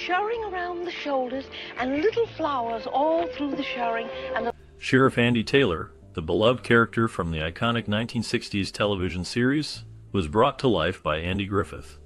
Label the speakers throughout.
Speaker 1: shirring around the shoulders and little flowers all through the shirring. And
Speaker 2: Sheriff Andy Taylor, the beloved character from the iconic 1960s television series, was brought to life by Andy Griffith.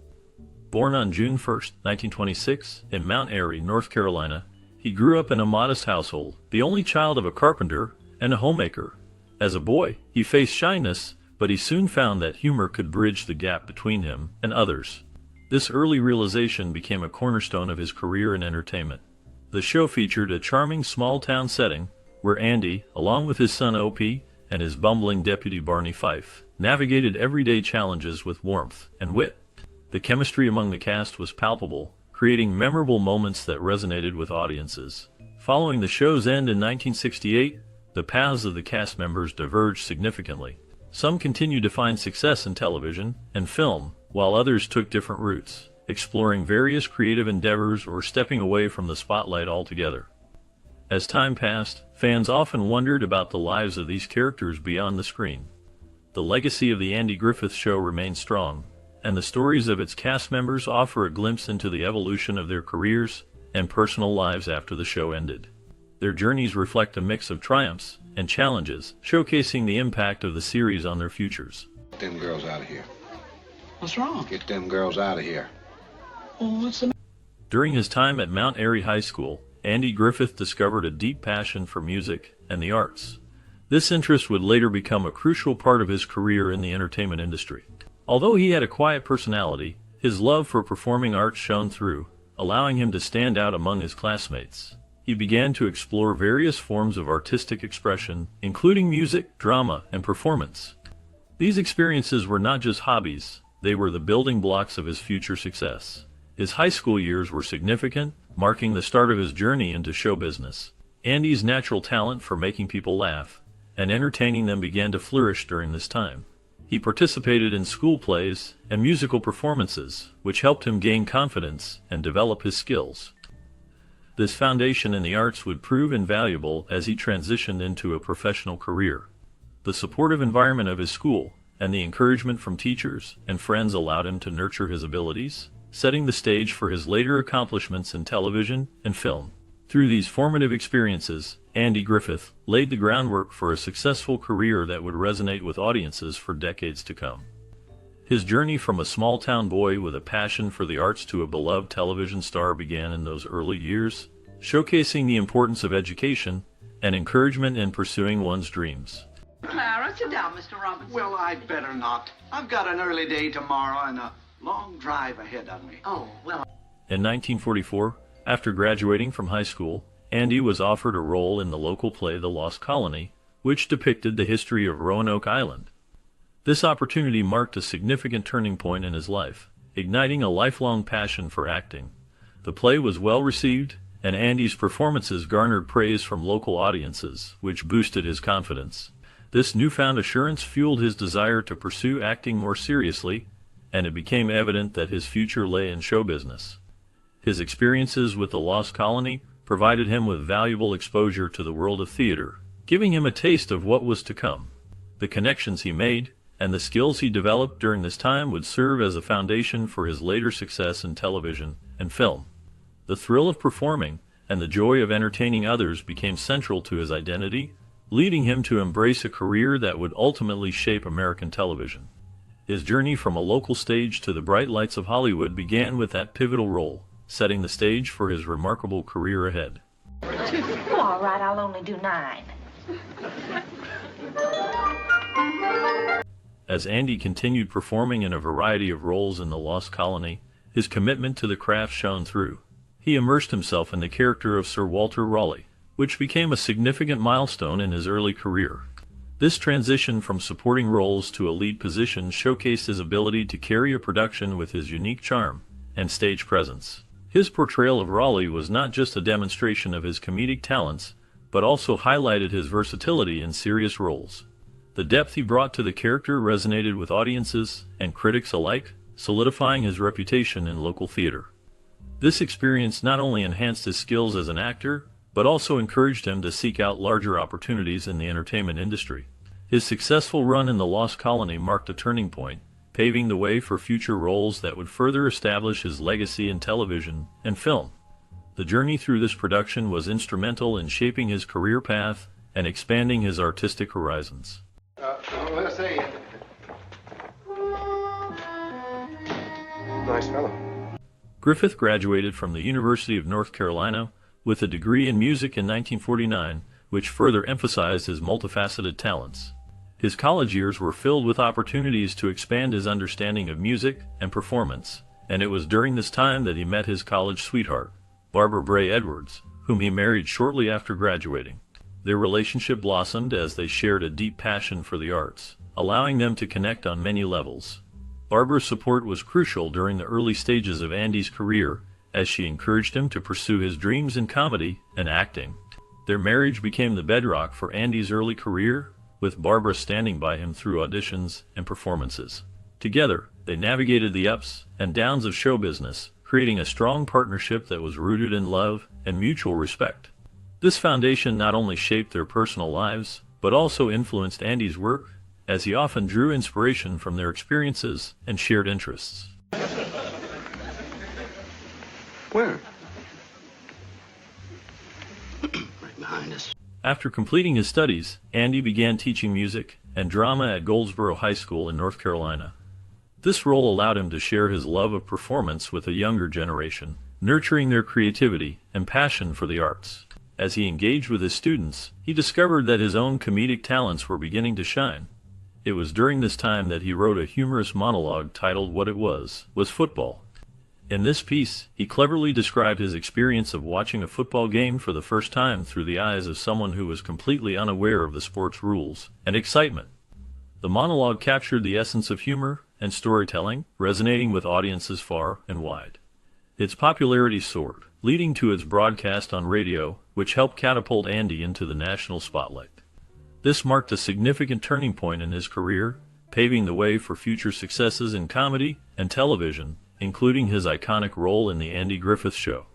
Speaker 2: Born on June 1, 1926, in Mount Airy, North Carolina, he grew up in a modest household, the only child of a carpenter and a homemaker. As a boy, he faced shyness, but he soon found that humor could bridge the gap between him and others. This early realization became a cornerstone of his career in entertainment. The show featured a charming small-town setting where Andy, along with his son Opie and his bumbling deputy Barney Fife, navigated everyday challenges with warmth and wit. The chemistry among the cast was palpable, creating memorable moments that resonated with audiences. Following the show's end in 1968, the paths of the cast members diverged significantly. Some continued to find success in television and film, while others took different routes, exploring various creative endeavors or stepping away from the spotlight altogether. As time passed, fans often wondered about the lives of these characters beyond the screen. The legacy of the Andy Griffith Show remains strong, and the stories of its cast members offer a glimpse into the evolution of their careers and personal lives after the show ended. Their journeys reflect a mix of triumphs and challenges, showcasing the impact of the series on their futures.
Speaker 3: Get them girls out of here.
Speaker 4: What's wrong?
Speaker 3: Get them girls out of here.
Speaker 4: Well, what's the...
Speaker 2: During his time at Mount Airy High School, Andy Griffith discovered a deep passion for music and the arts. This interest would later become a crucial part of his career in the entertainment industry. Although he had a quiet personality, his love for performing arts shone through, allowing him to stand out among his classmates. He began to explore various forms of artistic expression, including music, drama, and performance. These experiences were not just hobbies, they were the building blocks of his future success. His high school years were significant, marking the start of his journey into show business. Andy's natural talent for making people laugh and entertaining them began to flourish during this time. He participated in school plays and musical performances, which helped him gain confidence and develop his skills. This foundation in the arts would prove invaluable as he transitioned into a professional career. The supportive environment of his school and the encouragement from teachers and friends allowed him to nurture his abilities, setting the stage for his later accomplishments in television and film. Through these formative experiences, Andy Griffith laid the groundwork for a successful career that would resonate with audiences for decades to come. His journey from a small-town boy with a passion for the arts to a beloved television star began in those early years, showcasing the importance of education and encouragement in pursuing one's dreams.
Speaker 5: Clara, sit down, Mr. Robinson.
Speaker 4: Well, I'd better not. I've got an early day tomorrow and a long drive ahead of me.
Speaker 5: Oh, well...
Speaker 2: In 1944, after graduating from high school, Andy was offered a role in the local play The Lost Colony, which depicted the history of Roanoke Island. This opportunity marked a significant turning point in his life, igniting a lifelong passion for acting. The play was well received, and Andy's performances garnered praise from local audiences, which boosted his confidence. This newfound assurance fueled his desire to pursue acting more seriously, and it became evident that his future lay in show business. His experiences with The Lost Colony provided him with valuable exposure to the world of theater, giving him a taste of what was to come. The connections he made and the skills he developed during this time would serve as a foundation for his later success in television and film. The thrill of performing and the joy of entertaining others became central to his identity, leading him to embrace a career that would ultimately shape American television. His journey from a local stage to the bright lights of Hollywood began with that pivotal role, setting the stage for his remarkable career ahead.
Speaker 1: Oh, all right, I'll only do 9.
Speaker 2: As Andy continued performing in a variety of roles in The Lost Colony, his commitment to the craft shone through. He immersed himself in the character of Sir Walter Raleigh, which became a significant milestone in his early career. This transition from supporting roles to a lead position showcased his ability to carry a production with his unique charm and stage presence. His portrayal of Raleigh was not just a demonstration of his comedic talents, but also highlighted his versatility in serious roles. The depth he brought to the character resonated with audiences and critics alike, solidifying his reputation in local theater. This experience not only enhanced his skills as an actor, but also encouraged him to seek out larger opportunities in the entertainment industry. His successful run in The Lost Colony marked a turning point, paving the way for future roles that would further establish his legacy in television and film. The journey through this production was instrumental in shaping his career path and expanding his artistic horizons.
Speaker 3: Let's see. Nice fellow.
Speaker 2: Griffith graduated from the University of North Carolina with a degree in music in 1949, which further emphasized his multifaceted talents. His college years were filled with opportunities to expand his understanding of music and performance, and it was during this time that he met his college sweetheart, Barbara Bray Edwards, whom he married shortly after graduating. Their relationship blossomed as they shared a deep passion for the arts, allowing them to connect on many levels. Barbara's support was crucial during the early stages of Andy's career, as she encouraged him to pursue his dreams in comedy and acting. Their marriage became the bedrock for Andy's early career, with Barbara standing by him through auditions and performances. Together, they navigated the ups and downs of show business, creating a strong partnership that was rooted in love and mutual respect. This foundation not only shaped their personal lives, but also influenced Andy's work, as he often drew inspiration from their experiences and shared interests.
Speaker 4: Where? Right behind us.
Speaker 2: After completing his studies, Andy began teaching music and drama at Goldsboro High School in North Carolina. This role allowed him to share his love of performance with a younger generation, nurturing their creativity and passion for the arts. As he engaged with his students, he discovered that his own comedic talents were beginning to shine. It was during this time that he wrote a humorous monologue titled "What It Was Football." In this piece, he cleverly described his experience of watching a football game for the first time through the eyes of someone who was completely unaware of the sport's rules and excitement. The monologue captured the essence of humor and storytelling, resonating with audiences far and wide. Its popularity soared, leading to its broadcast on radio, which helped catapult Andy into the national spotlight. This marked a significant turning point in his career, paving the way for future successes in comedy and television, including his iconic role in The Andy Griffith Show.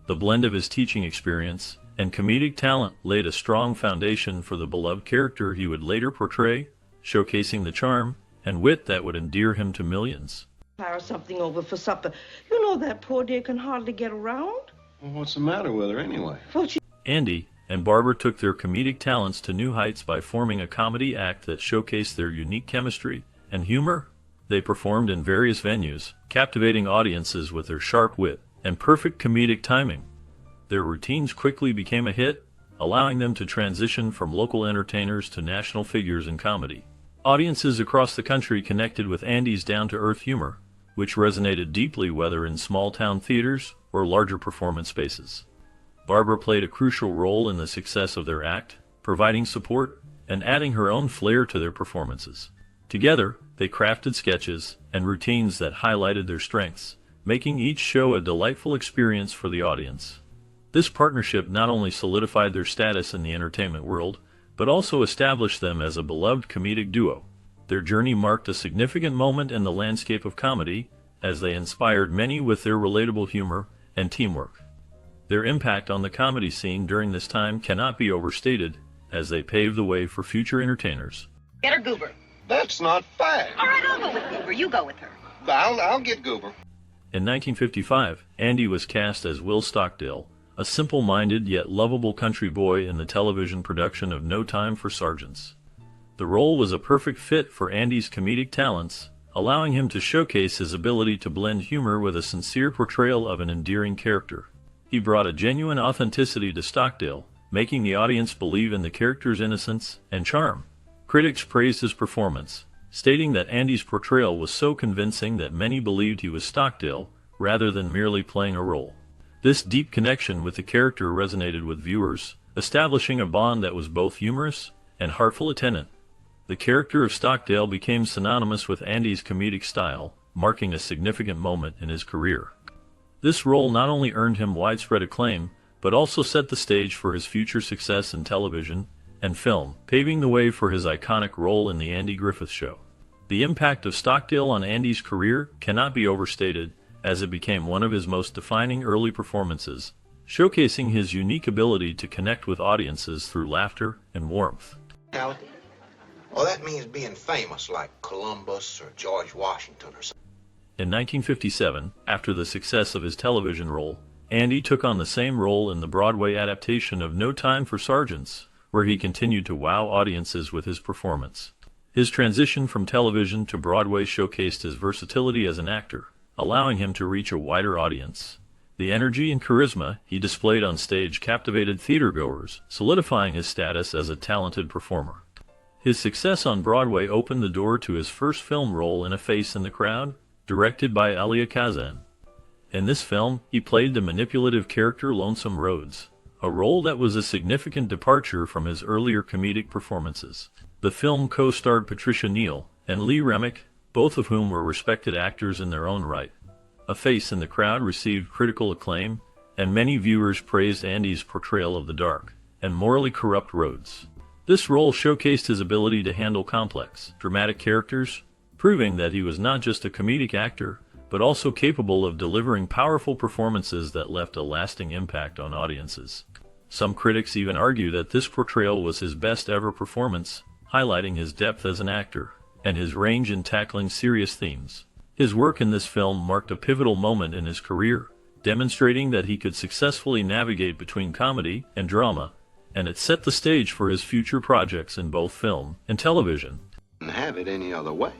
Speaker 2: The blend of his teaching experience and comedic talent laid a strong foundation for the beloved character he would later portray, showcasing the charm and wit that would endear him to millions.
Speaker 1: Clara something over for supper. You know that poor dear can hardly get around.
Speaker 3: Well, what's the matter with her anyway?
Speaker 1: Well, she...
Speaker 2: Andy and Barbara took their comedic talents to new heights by forming a comedy act that showcased their unique chemistry and humor. They performed in various venues, captivating audiences with their sharp wit and perfect comedic timing. Their routines quickly became a hit, allowing them to transition from local entertainers to national figures in comedy. Audiences across the country connected with Andy's down-to-earth humor, which resonated deeply whether in small-town theaters or larger performance spaces. Barbara played a crucial role in the success of their act, providing support and adding her own flair to their performances. Together, they crafted sketches and routines that highlighted their strengths, making each show a delightful experience for the audience. This partnership not only solidified their status in the entertainment world, but also established them as a beloved comedic duo. Their journey marked a significant moment in the landscape of comedy, as they inspired many with their relatable humor and teamwork. Their impact on the comedy scene during this time cannot be overstated, as they paved the way for future entertainers.
Speaker 5: Get her Goober.
Speaker 3: That's not fair.
Speaker 5: All right, I'll go with Goober. You go with her.
Speaker 3: I'll get Goober.
Speaker 2: In 1955, Andy was cast as Will Stockdale, a simple-minded yet lovable country boy in the television production of No Time for Sergeants. The role was a perfect fit for Andy's comedic talents, allowing him to showcase his ability to blend humor with a sincere portrayal of an endearing character. He brought a genuine authenticity to Stockdale, making the audience believe in the character's innocence and charm. Critics praised his performance, stating that Andy's portrayal was so convincing that many believed he was Stockdale, rather than merely playing a role. This deep connection with the character resonated with viewers, establishing a bond that was both humorous and heartful attendant. The character of Stockdale became synonymous with Andy's comedic style, marking a significant moment in his career. This role not only earned him widespread acclaim, but also set the stage for his future success in television and film, paving the way for his iconic role in The Andy Griffith Show. The impact of Stockdale on Andy's career cannot be overstated, as it became one of his most defining early performances, showcasing his unique ability to connect with audiences through laughter and warmth.
Speaker 6: Well, that means being famous like Columbus or George Washington or something.
Speaker 2: In 1957, after the success of his television role, Andy took on the same role in the Broadway adaptation of No Time for Sergeants, where he continued to wow audiences with his performance. His transition from television to Broadway showcased his versatility as an actor, allowing him to reach a wider audience. The energy and charisma he displayed on stage captivated theatergoers, solidifying his status as a talented performer. His success on Broadway opened the door to his first film role in A Face in the Crowd, directed by Elia Kazan. In this film, he played the manipulative character Lonesome Rhodes, a role that was a significant departure from his earlier comedic performances. The film co-starred Patricia Neal and Lee Remick, both of whom were respected actors in their own right. A Face in the Crowd received critical acclaim, and many viewers praised Andy's portrayal of the dark and morally corrupt Rhodes. This role showcased his ability to handle complex, dramatic characters, proving that he was not just a comedic actor, but also capable of delivering powerful performances that left a lasting impact on audiences. Some critics even argue that this portrayal was his best ever performance, highlighting his depth as an actor and his range in tackling serious themes. His work in this film marked a pivotal moment in his career, demonstrating that he could successfully navigate between comedy and drama, and it set the stage for his future projects in both film and television.
Speaker 3: And have it any other way.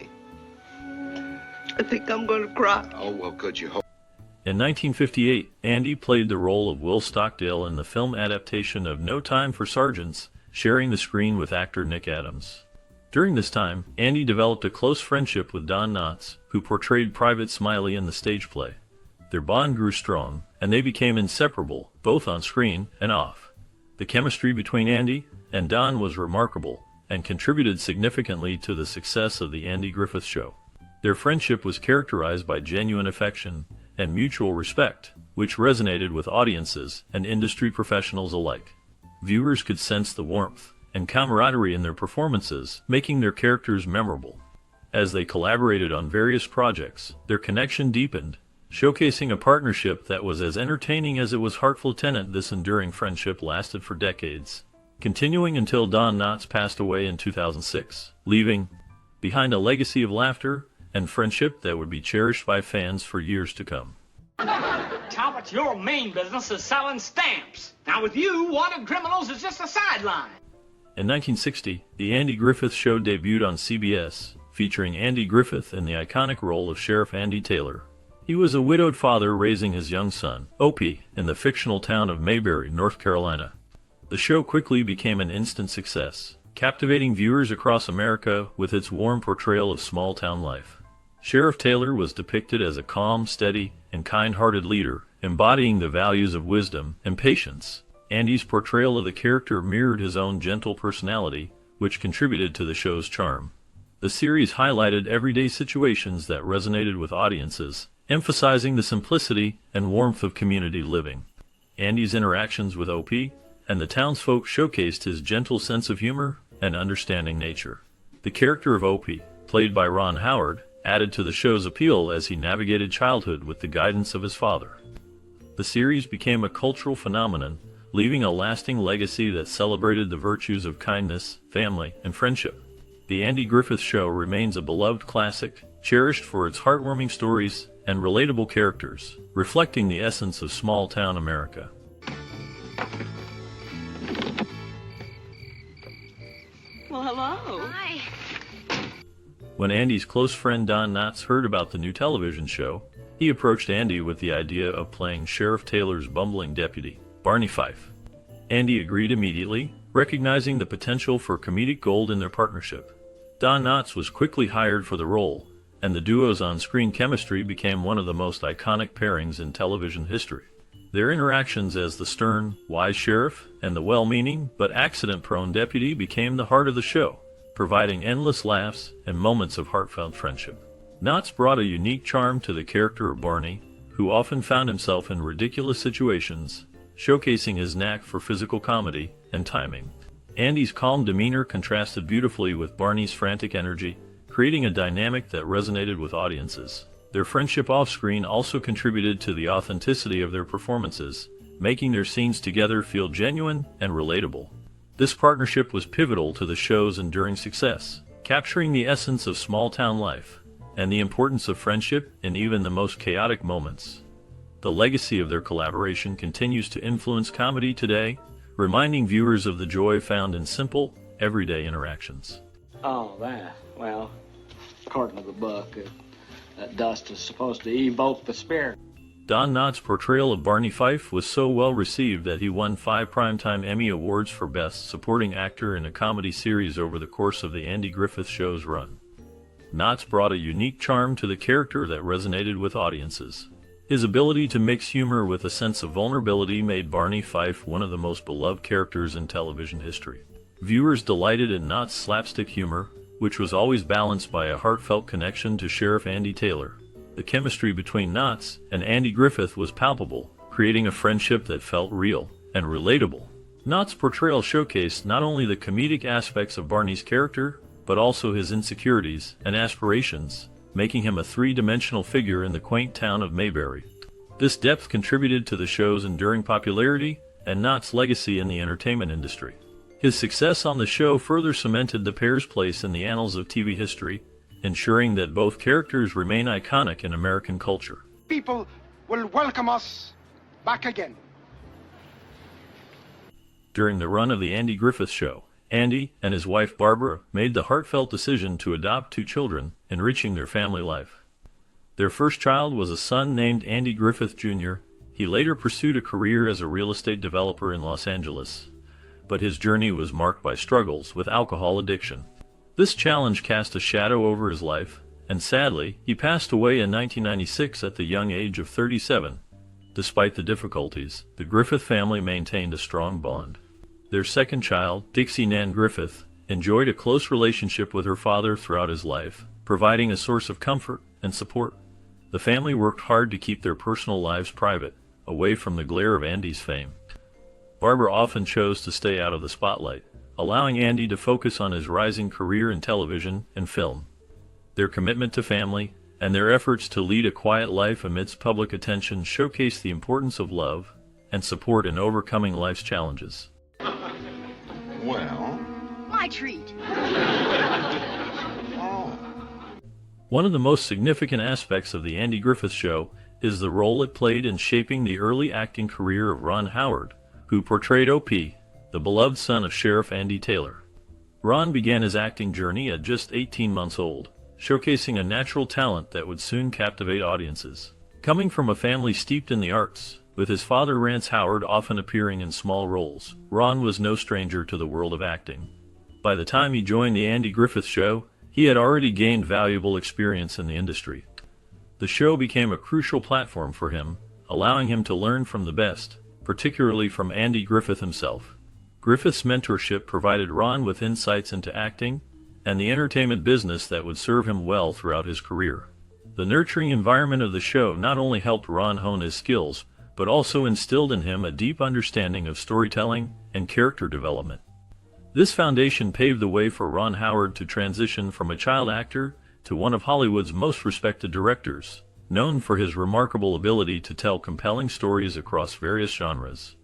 Speaker 1: I think I'm going to cry.
Speaker 3: Oh, well, could you hope?
Speaker 2: In 1958, Andy played the role of Will Stockdale in the film adaptation of No Time for Sergeants, sharing the screen with actor Nick Adams. During this time, Andy developed a close friendship with Don Knotts, who portrayed Private Smiley in the stage play. Their bond grew strong, and they became inseparable, both on screen and off. The chemistry between Andy and Don was remarkable, and contributed significantly to the success of the Andy Griffith Show. Their friendship was characterized by genuine affection and mutual respect, which resonated with audiences and industry professionals alike. Viewers could sense the warmth and camaraderie in their performances, making their characters memorable. As they collaborated on various projects, their connection deepened, showcasing a partnership that was as entertaining as it was heartfelt. This enduring friendship lasted for decades, continuing until Don Knotts passed away in 2006, leaving behind a legacy of laughter and friendship that would be cherished by fans for years to come.
Speaker 7: Talbot, your main business is selling stamps. Now with you, wanted criminals is just a sideline.
Speaker 2: In 1960, The Andy Griffith Show debuted on CBS, featuring Andy Griffith in the iconic role of Sheriff Andy Taylor. He was a widowed father raising his young son, Opie, in the fictional town of Mayberry, North Carolina. The show quickly became an instant success, captivating viewers across America with its warm portrayal of small-town life. Sheriff Taylor was depicted as a calm, steady, and kind-hearted leader, embodying the values of wisdom and patience. Andy's portrayal of the character mirrored his own gentle personality, which contributed to the show's charm. The series highlighted everyday situations that resonated with audiences, emphasizing the simplicity and warmth of community living. Andy's interactions with Opie and the townsfolk showcased his gentle sense of humor and understanding nature. The character of Opie, played by Ron Howard, added to the show's appeal as he navigated childhood with the guidance of his father. The series became a cultural phenomenon, leaving a lasting legacy that celebrated the virtues of kindness, family, and friendship. The Andy Griffith Show remains a beloved classic, cherished for its heartwarming stories and relatable characters, reflecting the essence of small-town America.
Speaker 1: Well, hello.
Speaker 5: Hi.
Speaker 2: When Andy's close friend Don Knotts heard about the new television show, he approached Andy with the idea of playing Sheriff Taylor's bumbling deputy, Barney Fife. Andy agreed immediately, recognizing the potential for comedic gold in their partnership. Don Knotts was quickly hired for the role, and the duo's on-screen chemistry became one of the most iconic pairings in television history. Their interactions as the stern, wise sheriff and the well-meaning but accident-prone deputy became the heart of the show, providing endless laughs and moments of heartfelt friendship. Knotts brought a unique charm to the character of Barney, who often found himself in ridiculous situations, showcasing his knack for physical comedy and timing. Andy's calm demeanor contrasted beautifully with Barney's frantic energy, creating a dynamic that resonated with audiences. Their friendship off-screen also contributed to the authenticity of their performances, making their scenes together feel genuine and relatable. This partnership was pivotal to the show's enduring success, capturing the essence of small-town life and the importance of friendship in even the most chaotic moments. The legacy of their collaboration continues to influence comedy today, reminding viewers of the joy found in simple, everyday interactions.
Speaker 7: Oh, that. Well, according to the book, that dust is supposed to evoke the spirit.
Speaker 2: Don Knotts' portrayal of Barney Fife was so well received that he won 5 Primetime Emmy Awards for Best Supporting Actor in a Comedy Series over the course of the Andy Griffith Show's run. Knotts brought a unique charm to the character that resonated with audiences. His ability to mix humor with a sense of vulnerability made Barney Fife one of the most beloved characters in television history. Viewers delighted in Knotts' slapstick humor, which was always balanced by a heartfelt connection to Sheriff Andy Taylor. The chemistry between Knotts and Andy Griffith was palpable, creating a friendship that felt real and relatable. Knotts' portrayal showcased not only the comedic aspects of Barney's character, but also his insecurities and aspirations, making him a three-dimensional figure in the quaint town of Mayberry. This depth contributed to the show's enduring popularity and Knotts' legacy in the entertainment industry. His success on the show further cemented the pair's place in the annals of TV history, ensuring that both characters remain iconic in American culture.
Speaker 8: People will welcome us back again.
Speaker 2: During the run of the Andy Griffith Show, Andy and his wife Barbara made the heartfelt decision to adopt 2 children, enriching their family life. Their first child was a son named Andy Griffith Jr. He later pursued a career as a real estate developer in Los Angeles, but his journey was marked by struggles with alcohol addiction. This challenge cast a shadow over his life, and sadly, he passed away in 1996 at the young age of 37. Despite the difficulties, the Griffith family maintained a strong bond. Their second child, Dixie Nan Griffith, enjoyed a close relationship with her father throughout his life, providing a source of comfort and support. The family worked hard to keep their personal lives private, away from the glare of Andy's fame. Barbara often chose to stay out of the spotlight, allowing Andy to focus on his rising career in television and film. Their commitment to family and their efforts to lead a quiet life amidst public attention showcase the importance of love and support in overcoming life's challenges.
Speaker 3: Well,
Speaker 5: My treat.
Speaker 3: oh.
Speaker 2: One of the most significant aspects of the Andy Griffith Show is the role it played in shaping the early acting career of Ron Howard, who portrayed O.P., the beloved son of Sheriff Andy Taylor. Ron began his acting journey at just 18 months old, showcasing a natural talent that would soon captivate audiences. Coming from a family steeped in the arts, with his father Rance Howard often appearing in small roles, Ron was no stranger to the world of acting. By the time he joined the Andy Griffith Show, he had already gained valuable experience in the industry. The show became a crucial platform for him, allowing him to learn from the best, particularly from Andy Griffith himself. Griffith's mentorship provided Ron with insights into acting and the entertainment business that would serve him well throughout his career. The nurturing environment of the show not only helped Ron hone his skills, but also instilled in him a deep understanding of storytelling and character development. This foundation paved the way for Ron Howard to transition from a child actor to one of Hollywood's most respected directors, known for his remarkable ability to tell compelling stories across various genres.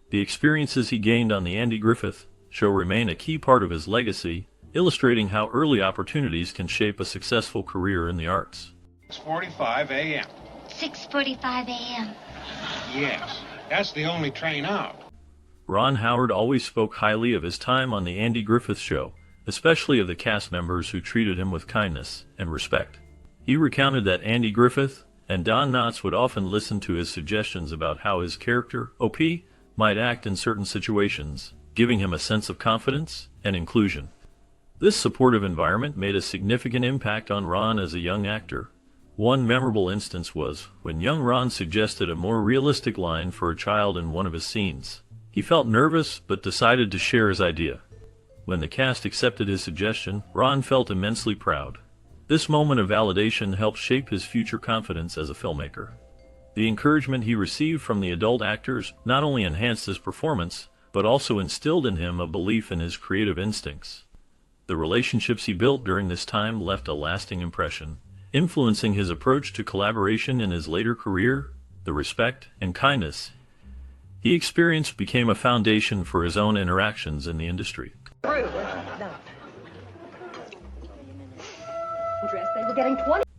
Speaker 2: The experiences he gained on the Andy Griffith Show remain a key part of his legacy, illustrating how early opportunities can shape a successful career in the arts.
Speaker 8: 6:45 a.m.
Speaker 9: 6:45 a.m.
Speaker 8: Yes, that's the only train out.
Speaker 2: Ron Howard always spoke highly of his time on the Andy Griffith Show, especially of the cast members who treated him with kindness and respect. He recounted that Andy Griffith and Don Knotts would often listen to his suggestions about how his character, O.P., might act in certain situations, giving him a sense of confidence and inclusion. This supportive environment made a significant impact on Ron as a young actor. One memorable instance was when young Ron suggested a more realistic line for a child in one of his scenes. He felt nervous but decided to share his idea. When the cast accepted his suggestion, Ron felt immensely proud. This moment of validation helped shape his future confidence as a filmmaker. The encouragement he received from the adult actors not only enhanced his performance, but also instilled in him a belief in his creative instincts. The relationships he built during this time left a lasting impression, influencing his approach to collaboration in his later career. The respect and kindness he experienced became a foundation for his own interactions in the industry.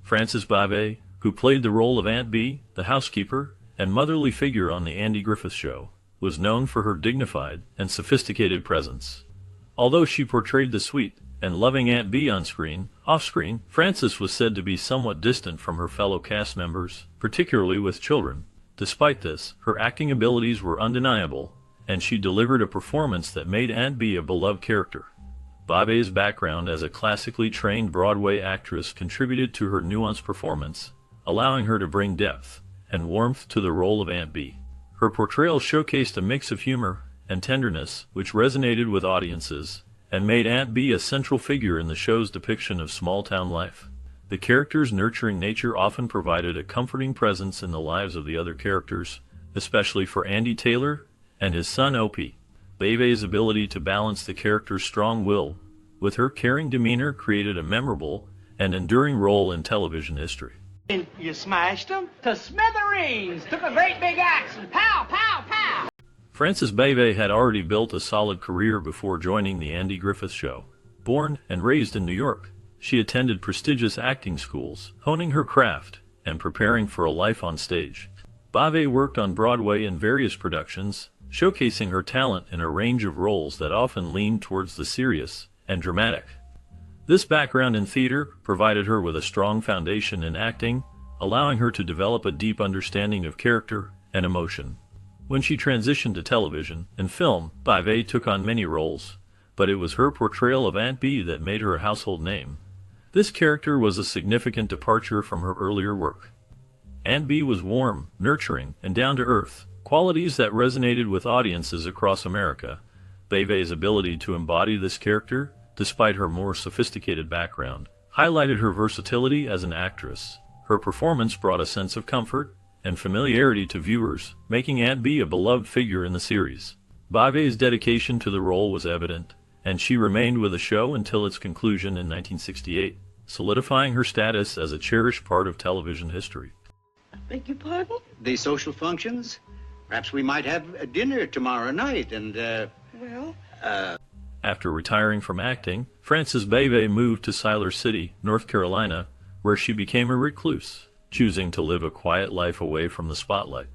Speaker 2: Frances Bavay, who played the role of Aunt Bee, the housekeeper, and motherly figure on the Andy Griffith Show, was known for her dignified and sophisticated presence. Although she portrayed the sweet and loving Aunt Bee on screen, off-screen, Frances was said to be somewhat distant from her fellow cast members, particularly with children. Despite this, her acting abilities were undeniable, and she delivered a performance that made Aunt Bee a beloved character. Bobet's background as a classically trained Broadway actress contributed to her nuanced performance, allowing her to bring depth and warmth to the role of Aunt Bee. Her portrayal showcased a mix of humor and tenderness, which resonated with audiences, and made Aunt Bee a central figure in the show's depiction of small-town life. The character's nurturing nature often provided a comforting presence in the lives of the other characters, especially for Andy Taylor and his son Opie. Bobet's ability to balance the character's strong will with her caring demeanor created a memorable and enduring role in television history.
Speaker 7: And you smashed them to smithereens. Took a great big axe and pow, pow, pow.
Speaker 2: Frances Bobet had already built a solid career before joining the Andy Griffith Show. Born and raised in New York, she attended prestigious acting schools, honing her craft and preparing for a life on stage. Bobet worked on Broadway in various productions, showcasing her talent in a range of roles that often leaned towards the serious and dramatic. This background in theater provided her with a strong foundation in acting, allowing her to develop a deep understanding of character and emotion. When she transitioned to television and film, Bobet took on many roles, but it was her portrayal of Aunt Bee that made her a household name. This character was a significant departure from her earlier work. Aunt Bee was warm, nurturing, and down-to-earth, qualities that resonated with audiences across America. Bobet's ability to embody this character, despite her more sophisticated background, highlighted her versatility as an actress. Her performance brought a sense of comfort and familiarity to viewers, making Aunt Bee a beloved figure in the series. Bobet's dedication to the role was evident, and she remained with the show until its conclusion in 1968, solidifying her status as a cherished part of television history.
Speaker 1: Beg your pardon?
Speaker 4: The social functions? Perhaps we might have a dinner tomorrow night and,
Speaker 1: Well,
Speaker 2: After retiring from acting, Frances Bobet moved to Siler City, North Carolina, where she became a recluse, choosing to live a quiet life away from the spotlight.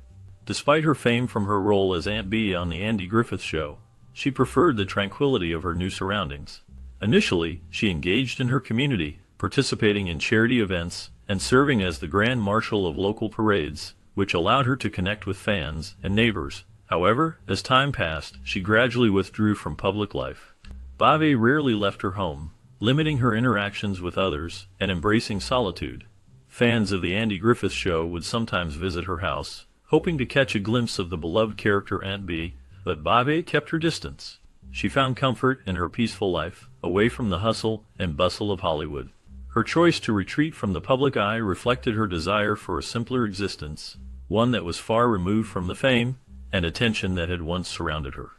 Speaker 2: Despite her fame from her role as Aunt Bee on the Andy Griffith Show, she preferred the tranquility of her new surroundings. Initially, she engaged in her community, participating in charity events and serving as the Grand Marshal of local parades, which allowed her to connect with fans and neighbors. However, as time passed, she gradually withdrew from public life. Bobet rarely left her home, limiting her interactions with others and embracing solitude. Fans of the Andy Griffith Show would sometimes visit her house, hoping to catch a glimpse of the beloved character Aunt Bee, but Bobet kept her distance. She found comfort in her peaceful life, away from the hustle and bustle of Hollywood. Her choice to retreat from the public eye reflected her desire for a simpler existence, one that was far removed from the fame and attention that had once surrounded her.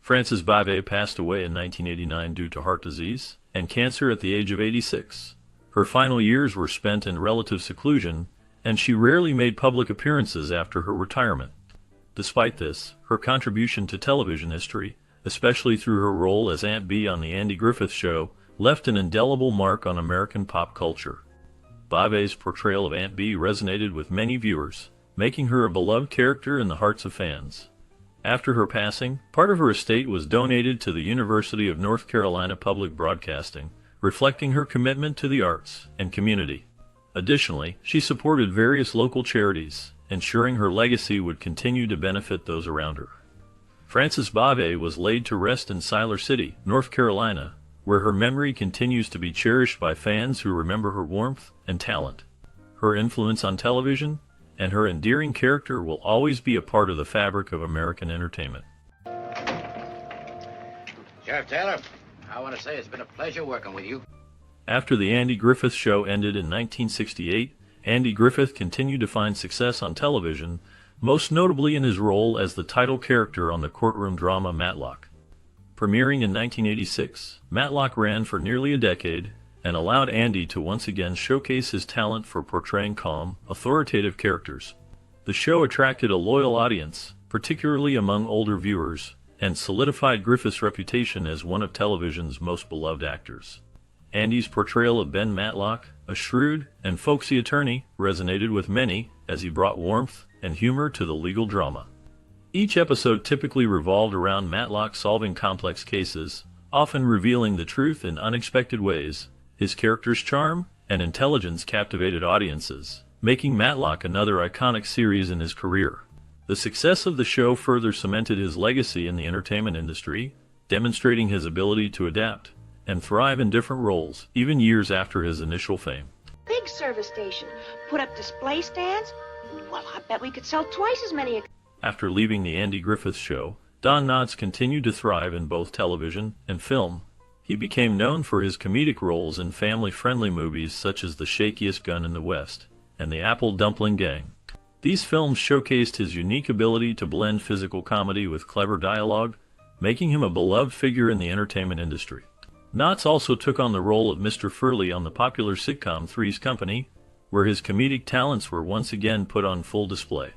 Speaker 2: Frances Bobet passed away in 1989 due to heart disease and cancer at the age of 86. Her final years were spent in relative seclusion, and she rarely made public appearances after her retirement. Despite this, her contribution to television history, especially through her role as Aunt Bee on the Andy Griffith Show, left an indelible mark on American pop culture. Bobet's portrayal of Aunt Bee resonated with many viewers, making her a beloved character in the hearts of fans. After her passing, part of her estate was donated to the University of North Carolina Public Broadcasting, reflecting her commitment to the arts and community. Additionally, she supported various local charities, ensuring her legacy would continue to benefit those around her. Frances Bobet was laid to rest in Siler City, North Carolina, where her memory continues to be cherished by fans who remember her warmth and talent. Her influence on television and her endearing character will always be a part of the fabric of American entertainment.
Speaker 6: Sheriff Taylor, I want to say it's been a pleasure working with you.
Speaker 2: After the Andy Griffith Show ended in 1968, Andy Griffith continued to find success on television, most notably in his role as the title character on the courtroom drama Matlock. Premiering in 1986, Matlock ran for nearly a decade and allowed Andy to once again showcase his talent for portraying calm, authoritative characters. The show attracted a loyal audience, particularly among older viewers, and solidified Griffith's reputation as one of television's most beloved actors. Andy's portrayal of Ben Matlock, a shrewd and folksy attorney, resonated with many as he brought warmth and humor to the legal drama. Each episode typically revolved around Matlock solving complex cases, often revealing the truth in unexpected ways. His character's charm and intelligence captivated audiences, making Matlock another iconic series in his career. The success of the show further cemented his legacy in the entertainment industry, demonstrating his ability to adapt and thrive in different roles, even years after his initial fame.
Speaker 1: Big service station. Put up display stands? Well, I bet we could sell twice as many.
Speaker 2: After leaving the Andy Griffith Show, Don Knotts continued to thrive in both television and film. He became known for his comedic roles in family-friendly movies such as The Shakiest Gun in the West and The Apple Dumpling Gang. These films showcased his unique ability to blend physical comedy with clever dialogue, making him a beloved figure in the entertainment industry. Knotts also took on the role of Mr. Furley on the popular sitcom Three's Company, where his comedic talents were once again put on full display.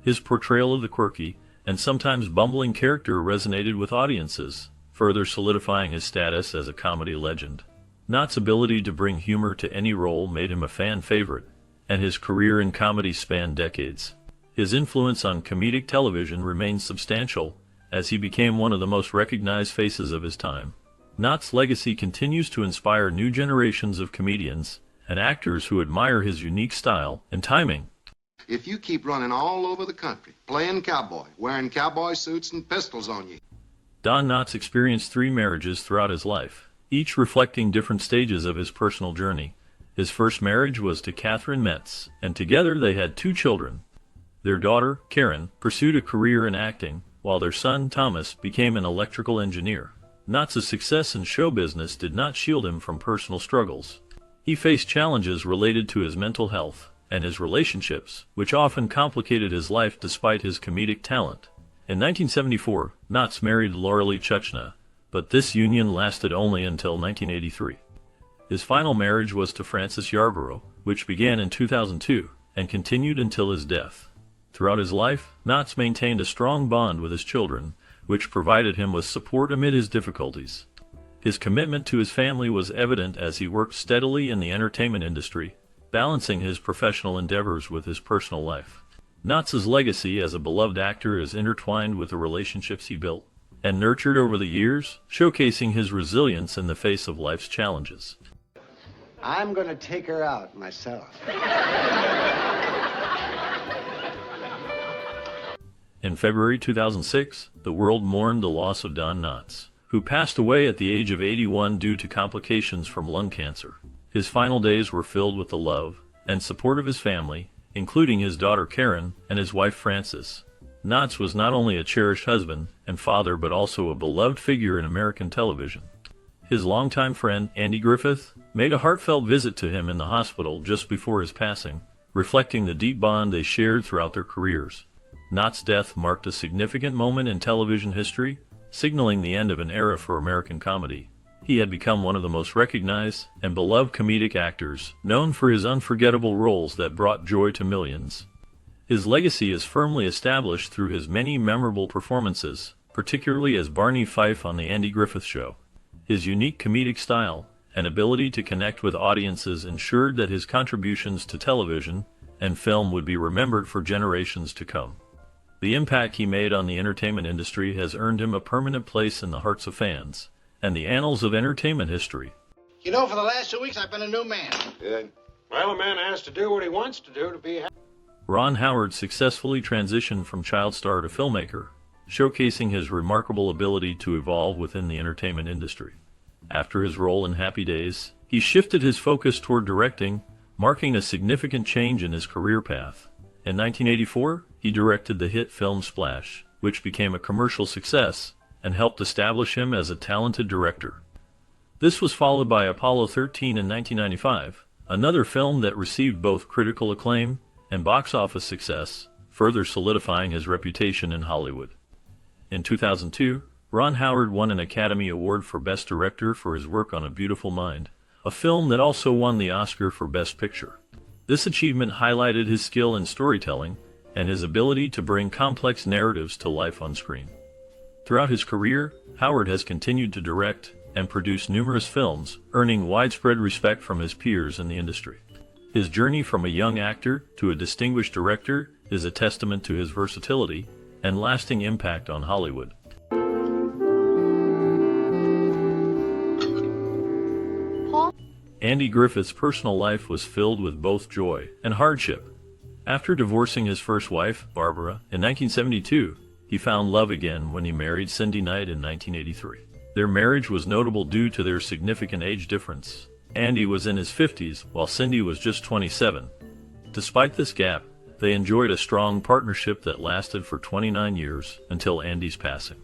Speaker 2: His portrayal of the quirky and sometimes bumbling character resonated with audiences, further solidifying his status as a comedy legend. Knotts' ability to bring humor to any role made him a fan favorite, and his career in comedy spanned decades. His influence on comedic television remains substantial, as he became one of the most recognized faces of his time. Knotts' legacy continues to inspire new generations of comedians and actors who admire his unique style and timing.
Speaker 3: If you keep running all over the country, playing cowboy, wearing cowboy suits and pistols on you.
Speaker 2: Don Knotts experienced 3 marriages throughout his life, each reflecting different stages of his personal journey. His first marriage was to Catherine Metz, and together they had 2 children. Their daughter, Karen, pursued a career in acting, while their son, Thomas, became an electrical engineer. Knotts' success in show business did not shield him from personal struggles. He faced challenges related to his mental health and his relationships, which often complicated his life despite his comedic talent. In 1974, Knotts married Lauralee Chuchna, but this union lasted only until 1983. His final marriage was to Frances Yarborough, which began in 2002 and continued until his death. Throughout his life, Knotts maintained a strong bond with his children, which provided him with support amid his difficulties. His commitment to his family was evident as he worked steadily in the entertainment industry, balancing his professional endeavors with his personal life. Knotts' legacy as a beloved actor is intertwined with the relationships he built and nurtured over the years, showcasing his resilience in the face of life's challenges.
Speaker 4: I'm going to take her out myself.
Speaker 2: In February 2006, the world mourned the loss of Don Knotts, who passed away at the age of 81 due to complications from lung cancer. His final days were filled with the love and support of his family, including his daughter Karen and his wife Frances. Knotts was not only a cherished husband and father but also a beloved figure in American television. His longtime friend, Andy Griffith, made a heartfelt visit to him in the hospital just before his passing, reflecting the deep bond they shared throughout their careers. Knotts' death marked a significant moment in television history, signaling the end of an era for American comedy. He had become one of the most recognized and beloved comedic actors, known for his unforgettable roles that brought joy to millions. His legacy is firmly established through his many memorable performances, particularly as Barney Fife on The Andy Griffith Show. His unique comedic style and ability to connect with audiences ensured that his contributions to television and film would be remembered for generations to come. The impact he made on the entertainment industry has earned him a permanent place in the hearts of fans and the annals of entertainment history.
Speaker 6: You know, for the last 2 weeks, I've been a new man.
Speaker 3: Good.
Speaker 8: Well, a man has to do what he wants to do to be happy.
Speaker 2: Ron Howard successfully transitioned from child star to filmmaker, showcasing his remarkable ability to evolve within the entertainment industry. After his role in Happy Days, he shifted his focus toward directing, marking a significant change in his career path. In 1984, he directed the hit film Splash, which became a commercial success and helped establish him as a talented director. This was followed by Apollo 13 in 1995, another film that received both critical acclaim and box office success, further solidifying his reputation in Hollywood. In 2002, Ron Howard won an Academy Award for Best Director for his work on A Beautiful Mind, a film that also won the Oscar for Best Picture. This achievement highlighted his skill in storytelling and his ability to bring complex narratives to life on screen. Throughout his career, Howard has continued to direct and produced numerous films, earning widespread respect from his peers in the industry. His journey from a young actor to a distinguished director is a testament to his versatility and lasting impact on Hollywood. Andy Griffith's personal life was filled with both joy and hardship. After divorcing his first wife, Barbara, in 1972, he found love again when he married Cindy Knight in 1983. Their marriage was notable due to their significant age difference. Andy was in his 50s, while Cindy was just 27. Despite this gap, they enjoyed a strong partnership that lasted for 29 years until Andy's passing.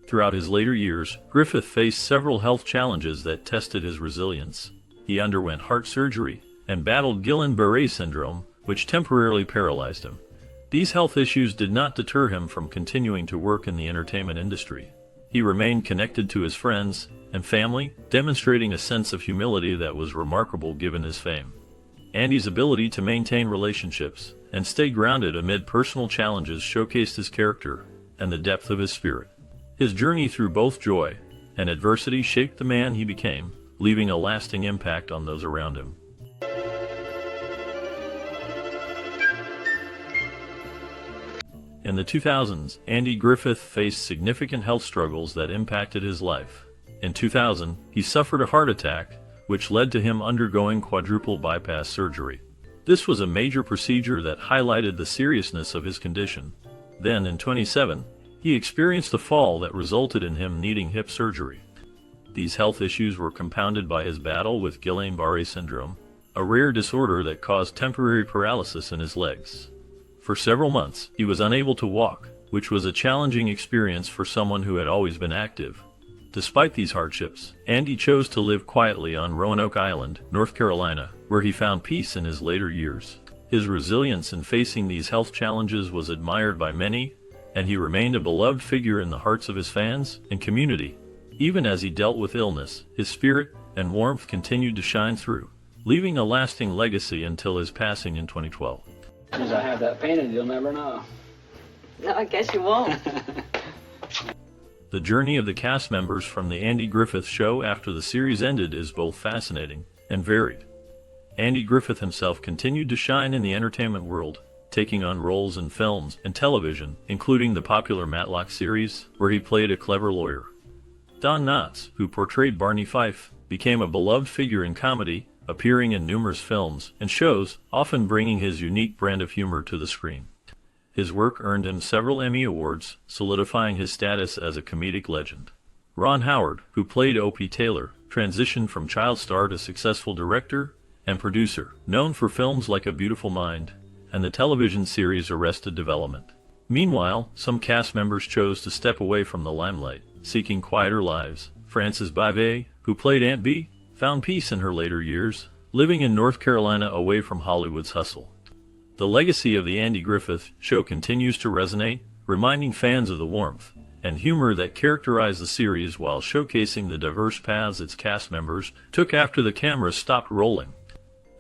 Speaker 2: Throughout his later years, Griffith faced several health challenges that tested his resilience. He underwent heart surgery and battled Guillain-Barré syndrome, which temporarily paralyzed him. These health issues did not deter him from continuing to work in the entertainment industry. He remained connected to his friends and family, demonstrating a sense of humility that was remarkable given his fame. Andy's ability to maintain relationships and stay grounded amid personal challenges showcased his character and the depth of his spirit. His journey through both joy and adversity shaped the man he became, leaving a lasting impact on those around him. In the 2000s, Andy Griffith faced significant health struggles that impacted his life. In 2000, he suffered a heart attack, which led to him undergoing quadruple bypass surgery. This was a major procedure that highlighted the seriousness of his condition. Then, in 2007, he experienced a fall that resulted in him needing hip surgery. These health issues were compounded by his battle with Guillain-Barré syndrome, a rare disorder that caused temporary paralysis in his legs. For several months, he was unable to walk, which was a challenging experience for someone who had always been active. Despite these hardships, Andy chose to live quietly on Roanoke Island, North Carolina, where he found peace in his later years. His resilience in facing these health challenges was admired by many, and he remained a beloved figure in the hearts of his fans and community. Even as he dealt with illness, his spirit and warmth continued to shine through, leaving a lasting legacy until his passing in 2012.
Speaker 10: As I have that painted, you'll never know.
Speaker 5: No, I guess you won't.
Speaker 2: The journey of the cast members from The Andy Griffith Show after the series ended is both fascinating and varied. Andy Griffith himself continued to shine in the entertainment world, taking on roles in films and television, including the popular Matlock series, where he played a clever lawyer. Don Knotts, who portrayed Barney Fife, became a beloved figure in comedy, appearing in numerous films and shows, often bringing his unique brand of humor to the screen. His work earned him several Emmy Awards, solidifying his status as a comedic legend. Ron Howard, who played O.P. Taylor, transitioned from child star to successful director and producer, known for films like A Beautiful Mind and the television series Arrested Development. Meanwhile, some cast members chose to step away from the limelight, seeking quieter lives. Frances Bivey, who played Aunt Bee, found peace in her later years, living in North Carolina away from Hollywood's hustle. The legacy of The Andy Griffith Show continues to resonate, reminding fans of the warmth and humor that characterized the series while showcasing the diverse paths its cast members took after the cameras stopped rolling.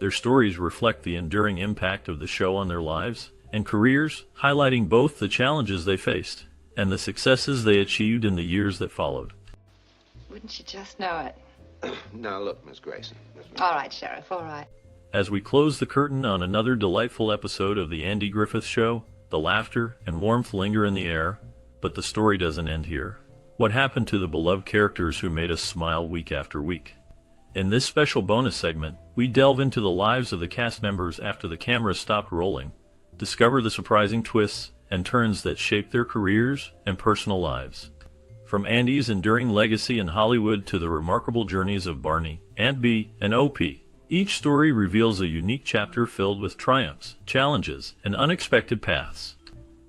Speaker 2: Their stories reflect the enduring impact of the show on their lives and careers, highlighting both the challenges they faced and the successes they achieved in the years that followed.
Speaker 5: Wouldn't you just know it?
Speaker 6: Now, look, Miss Grayson.
Speaker 5: All right, Sheriff, all right.
Speaker 2: As we close the curtain on another delightful episode of The Andy Griffith Show, the laughter and warmth linger in the air, but the story doesn't end here. What happened to the beloved characters who made us smile week after week? In this special bonus segment, we delve into the lives of the cast members after the cameras stopped rolling, discover the surprising twists and turns that shaped their careers and personal lives. From Andy's enduring legacy in Hollywood to the remarkable journeys of Barney, Aunt Bee, and O.P., each story reveals a unique chapter filled with triumphs, challenges, and unexpected paths.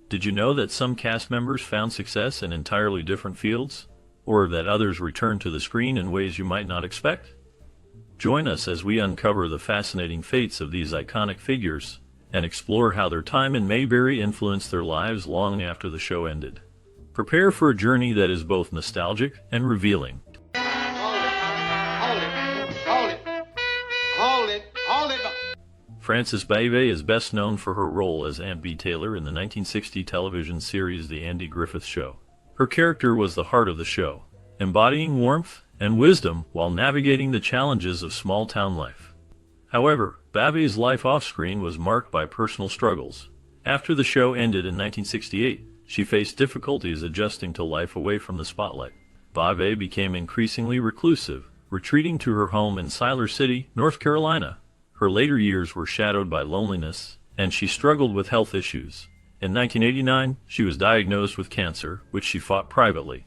Speaker 2: Did you know that some cast members found success in entirely different fields? Or that others returned to the screen in ways you might not expect? Join us as we uncover the fascinating fates of these iconic figures and explore how their time in Mayberry influenced their lives long after the show ended. Prepare for a journey that is both nostalgic and revealing.
Speaker 8: Hold it.
Speaker 2: Frances Bivey is best known for her role as Aunt Bee Taylor in the 1960 television series The Andy Griffith Show. Her character was the heart of the show, embodying warmth and wisdom while navigating the challenges of small-town life. However, Babby's life off-screen was marked by personal struggles. After the show ended in 1968, she faced difficulties adjusting to life away from the spotlight. Babby became increasingly reclusive, retreating to her home in Siler City, North Carolina. Her later years were shadowed by loneliness, and she struggled with health issues. In 1989, she was diagnosed with cancer, which she fought privately.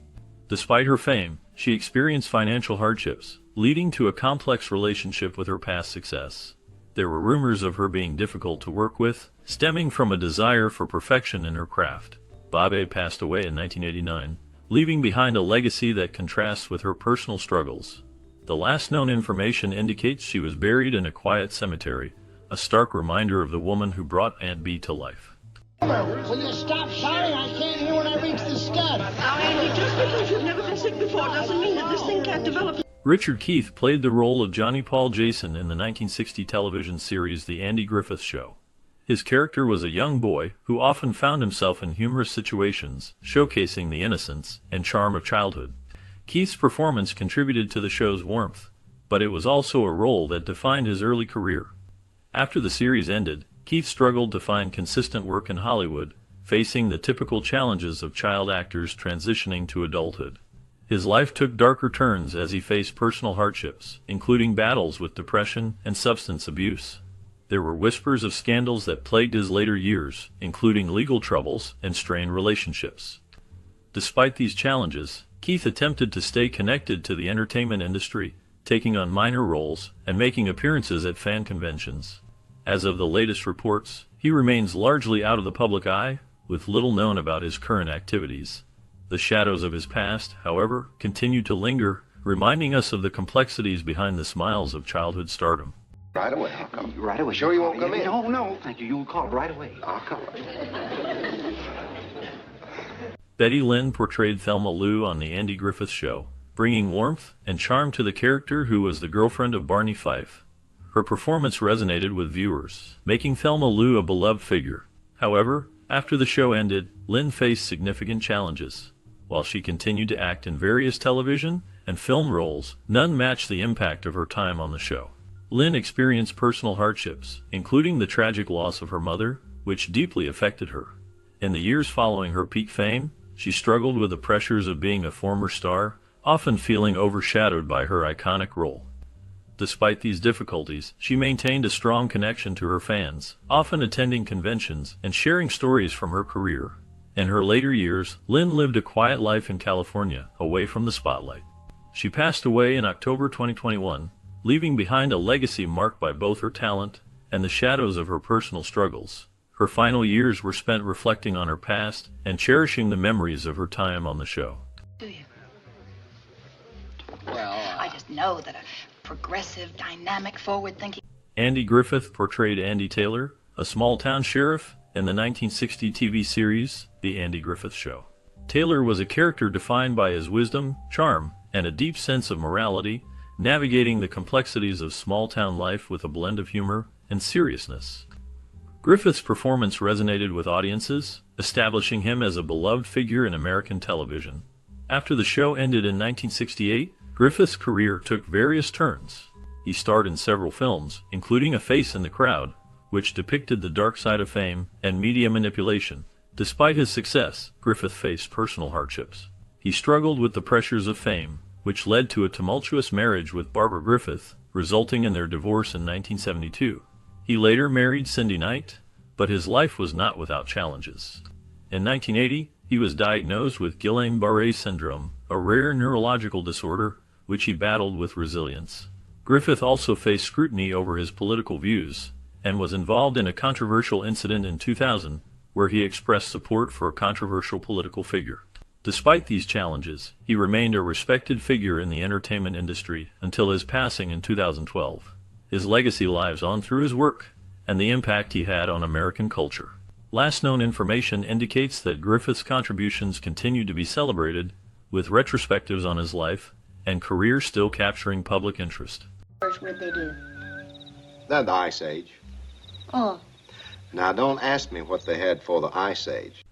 Speaker 2: Despite her fame, she experienced financial hardships, leading to a complex relationship with her past success. There were rumors of her being difficult to work with, stemming from a desire for perfection in her craft. Babby passed away in 1989, leaving behind a legacy that contrasts with her personal struggles. The last known information indicates she was buried in a quiet cemetery, a stark reminder of the woman who brought Aunt Bee to life.
Speaker 11: Will you stop shouting? I can't hear when I reach the stud.
Speaker 1: Now, Andy, just because you've never been sick before doesn't mean that this thing can't develop.
Speaker 2: Richard Keith played the role of Johnny Paul Jason in the 1960 television series The Andy Griffith Show. His character was a young boy who often found himself in humorous situations, showcasing the innocence and charm of childhood. Keith's performance contributed to the show's warmth, but it was also a role that defined his early career. After the series ended, Keith struggled to find consistent work in Hollywood, facing the typical challenges of child actors transitioning to adulthood. His life took darker turns as he faced personal hardships, including battles with depression and substance abuse. There were whispers of scandals that plagued his later years, including legal troubles and strained relationships. Despite these challenges, Keith attempted to stay connected to the entertainment industry, taking on minor roles and making appearances at fan conventions. As of the latest reports, he remains largely out of the public eye, with little known about his current activities. The shadows of his past, however, continue to linger, reminding us of the complexities behind the smiles of childhood stardom.
Speaker 6: Right away, I'll come.
Speaker 4: Right away.
Speaker 6: Sure you won't come in?
Speaker 4: No, thank you. You'll call right away.
Speaker 6: I'll come.
Speaker 2: Betty Lynn portrayed Thelma Lou on The Andy Griffith Show, bringing warmth and charm to the character who was the girlfriend of Barney Fife. Her performance resonated with viewers, making Thelma Lou a beloved figure. However, after the show ended, Lynn faced significant challenges. While she continued to act in various television and film roles, none matched the impact of her time on the show. Lynn experienced personal hardships, including the tragic loss of her mother, which deeply affected her. In the years following her peak fame, she struggled with the pressures of being a former star, often feeling overshadowed by her iconic role. Despite these difficulties, she maintained a strong connection to her fans, often attending conventions and sharing stories from her career. In her later years, Lynn lived a quiet life in California, away from the spotlight. She passed away in October 2021, leaving behind a legacy marked by both her talent and the shadows of her personal struggles. Her final years were spent reflecting on her past and cherishing the memories of her time on the show.
Speaker 5: Do you?
Speaker 11: Well,
Speaker 5: I just know that a progressive, dynamic, forward-thinking...
Speaker 2: Andy Griffith portrayed Andy Taylor, a small-town sheriff, in the 1960 TV series, The Andy Griffith Show. Taylor was a character defined by his wisdom, charm, and a deep sense of morality, navigating the complexities of small-town life with a blend of humor and seriousness. Griffith's performance resonated with audiences, establishing him as a beloved figure in American television. After the show ended in 1968, Griffith's career took various turns. He starred in several films, including A Face in the Crowd, which depicted the dark side of fame and media manipulation. Despite his success, Griffith faced personal hardships. He struggled with the pressures of fame, which led to a tumultuous marriage with Barbara Griffith, resulting in their divorce in 1972. He later married Cindy Knight, but his life was not without challenges. In 1980, he was diagnosed with Guillain-Barré syndrome, a rare neurological disorder, which he battled with resilience. Griffith also faced scrutiny over his political views, and was involved in a controversial incident in 2000, where he expressed support for a controversial political figure. Despite these challenges, he remained a respected figure in the entertainment industry until his passing in 2012. His legacy lives on through his work and the impact he had on American culture. Last known information indicates that Griffith's contributions continue to be celebrated, with retrospectives on his life and career still capturing public interest.
Speaker 11: what would they do?
Speaker 6: They're the Ice Age.
Speaker 11: Oh.
Speaker 6: Now, don't ask me what they had for the Ice Age.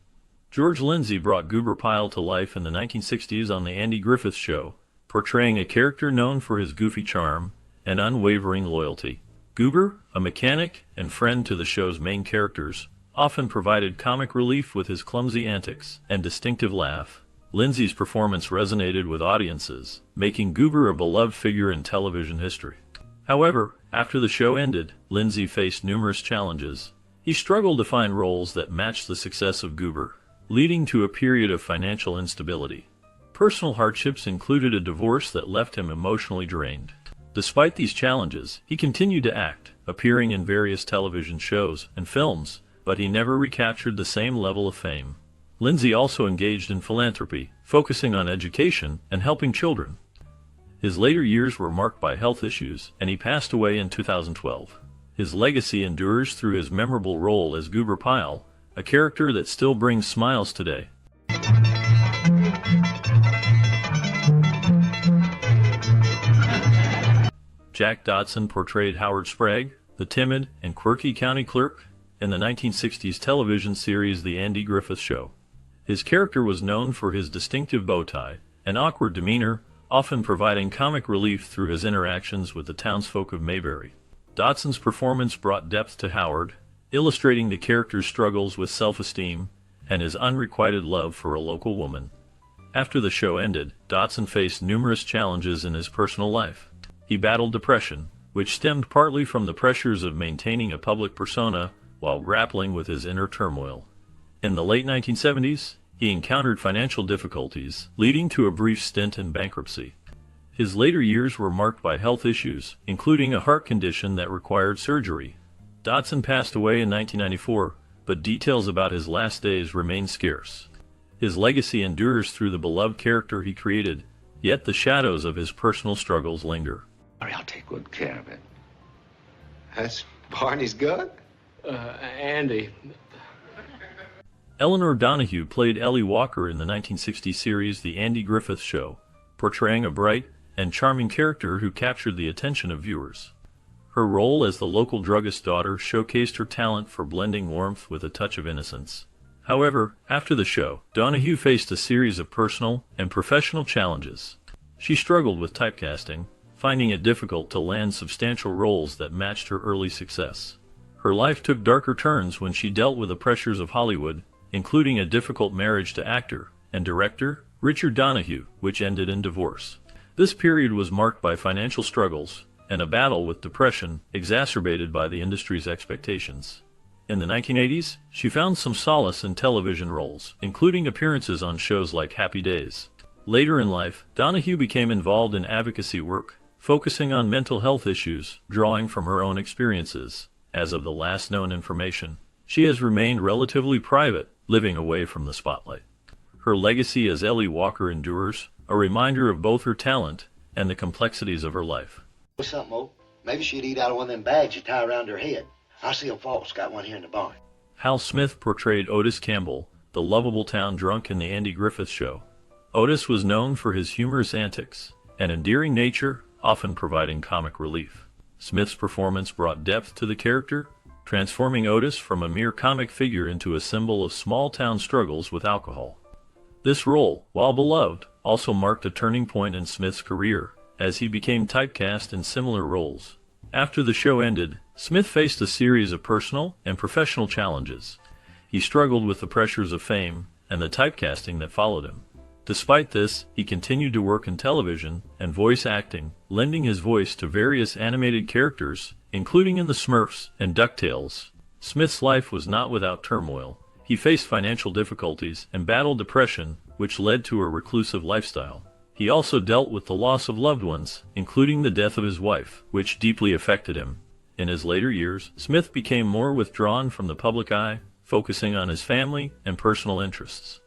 Speaker 2: George Lindsay brought Goober Pyle to life in the 1960s on The Andy Griffith Show, portraying a character known for his goofy charm and unwavering loyalty. Goober, a mechanic and friend to the show's main characters, often provided comic relief with his clumsy antics and distinctive laugh. Lindsay's performance resonated with audiences, making Goober a beloved figure in television history. However, after the show ended, Lindsay faced numerous challenges. He struggled to find roles that matched the success of Goober, leading to a period of financial instability. Personal hardships included a divorce that left him emotionally drained. Despite these challenges, he continued to act, appearing in various television shows and films, but he never recaptured the same level of fame. Lindsay also engaged in philanthropy, focusing on education and helping children. His later years were marked by health issues, and he passed away in 2012. His legacy endures through his memorable role as Goober Pyle, a character that still brings smiles today. Jack Dodson portrayed Howard Sprague, the timid and quirky county clerk, in the 1960s television series The Andy Griffith Show. His character was known for his distinctive bow tie and awkward demeanor, often providing comic relief through his interactions with the townsfolk of Mayberry. Dodson's performance brought depth to Howard, illustrating the character's struggles with self-esteem and his unrequited love for a local woman. After the show ended, Dodson faced numerous challenges in his personal life. He battled depression, which stemmed partly from the pressures of maintaining a public persona while grappling with his inner turmoil. In the late 1970s, he encountered financial difficulties, leading to a brief stint in bankruptcy. His later years were marked by health issues, including a heart condition that required surgery. Dodson passed away in 1994, but details about his last days remain scarce. His legacy endures through the beloved character he created, yet the shadows of his personal struggles linger.
Speaker 4: I'll take good care of it.
Speaker 3: That's Barney's gun?
Speaker 10: Andy.
Speaker 2: Eleanor Donahue played Ellie Walker in the 1960 series The Andy Griffith Show, portraying a bright and charming character who captured the attention of viewers. Her role as the local druggist's daughter showcased her talent for blending warmth with a touch of innocence. However, after the show, Donahue faced a series of personal and professional challenges. She struggled with typecasting, finding it difficult to land substantial roles that matched her early success. Her life took darker turns when she dealt with the pressures of Hollywood, including a difficult marriage to actor and director Richard Donahue, which ended in divorce. This period was marked by financial struggles and a battle with depression exacerbated by the industry's expectations. In the 1980s, she found some solace in television roles, including appearances on shows like Happy Days. Later in life, Donahue became involved in advocacy work, focusing on mental health issues, drawing from her own experiences. As of the last known information, she has remained relatively private, living away from the spotlight. Her legacy as Ellie Walker endures, a reminder of both her talent and the complexities of her life.
Speaker 11: What's up, Mo? Maybe she'd eat out of one of them bags you tie around her head. I see a Falk's got one here in the barn.
Speaker 2: Hal Smith portrayed Otis Campbell, the lovable town drunk in the Andy Griffith Show. Otis was known for his humorous antics and endearing nature, often providing comic relief. Smith's performance brought depth to the character, transforming Otis from a mere comic figure into a symbol of small-town struggles with alcohol. This role, while beloved, also marked a turning point in Smith's career, as he became typecast in similar roles. After the show ended, Smith faced a series of personal and professional challenges. He struggled with the pressures of fame and the typecasting that followed him. Despite this, he continued to work in television and voice acting, lending his voice to various animated characters, including in The Smurfs and DuckTales. Smith's life was not without turmoil. He faced financial difficulties and battled depression, which led to a reclusive lifestyle. He also dealt with the loss of loved ones, including the death of his wife, which deeply affected him. In his later years, Smith became more withdrawn from the public eye, focusing on his family and personal interests.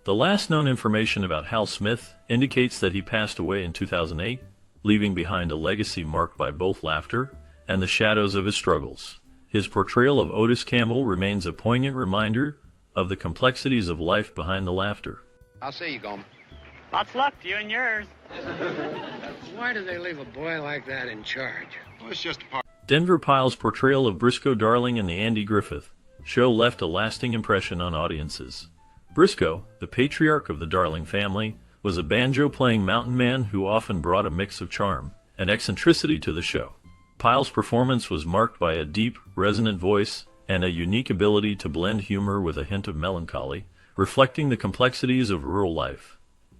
Speaker 2: The last known information about Hal Smith indicates that he passed away in 2008, leaving behind a legacy marked by both laughter and the shadows of his struggles. His portrayal of Otis Campbell remains a poignant reminder of the complexities of life behind the laughter.
Speaker 3: I'll see you, Gomer.
Speaker 7: Lots of luck to you and yours.
Speaker 11: Why do they leave a boy like that in charge?
Speaker 3: Well, it's just a part.
Speaker 2: Denver Pyle's portrayal of Briscoe Darling in the Andy Griffith Show left a lasting impression on audiences. Briscoe, the patriarch of the Darling family, was a banjo-playing mountain man who often brought a mix of charm and eccentricity to the show. Pyle's performance was marked by a deep, resonant voice and a unique ability to blend humor with a hint of melancholy, reflecting the complexities of rural life.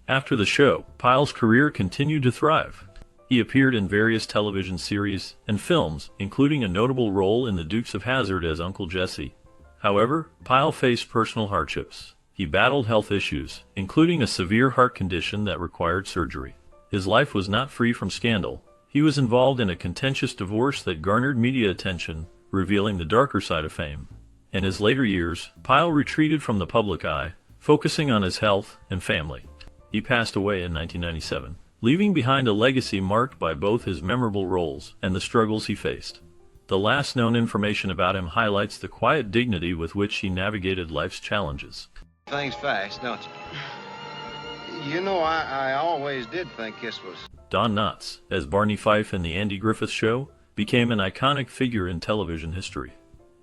Speaker 2: After the show, Pyle's career continued to thrive. He appeared in various television series and films, including a notable role in The Dukes of Hazzard as Uncle Jesse. However, Pyle faced personal hardships. He battled health issues, including a severe heart condition that required surgery. His life was not free from scandal. He was involved in a contentious divorce that garnered media attention, revealing the darker side of fame. In his later years, Pyle retreated from the public eye, focusing on his health and family. He passed away in 1997, leaving behind a legacy marked by both his memorable roles and the struggles he faced. The last known information about him highlights the quiet dignity with which he navigated life's challenges.
Speaker 3: Things fast, don't you? You know, I always did think this was...
Speaker 2: Don Knotts, as Barney Fife in The Andy Griffith Show, became an iconic figure in television history.